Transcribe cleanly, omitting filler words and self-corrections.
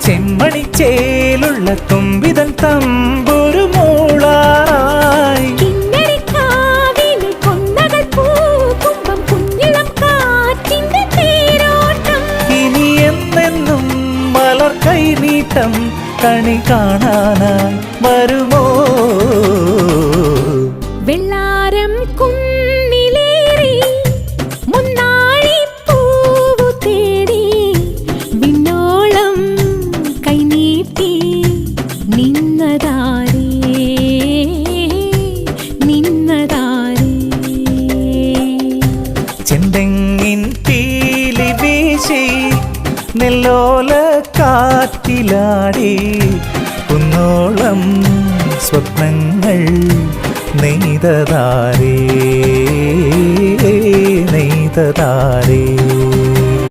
ചെമ്മണിച്ചേലുള്ള തുമ്പിതൻ തമ്പുരു മൂളായി ഇനി എന്നെന്നും മലർ കൈനീട്ടം കണി കാണാനായി വരുമോ വെള്ളാരം കുന്നിലേറി മുന്നാഴി പൂവു തേടി വിണ്ണോളം കൈനീട്ടി നിന്നതാരേ ചെന്തെങ്ങിൻ പീലി വീശി നെല്ലോല കാറ്റിലാടി കുന്നോളം സ്വപ്നങ്ങൾ നെയ്തതാരേ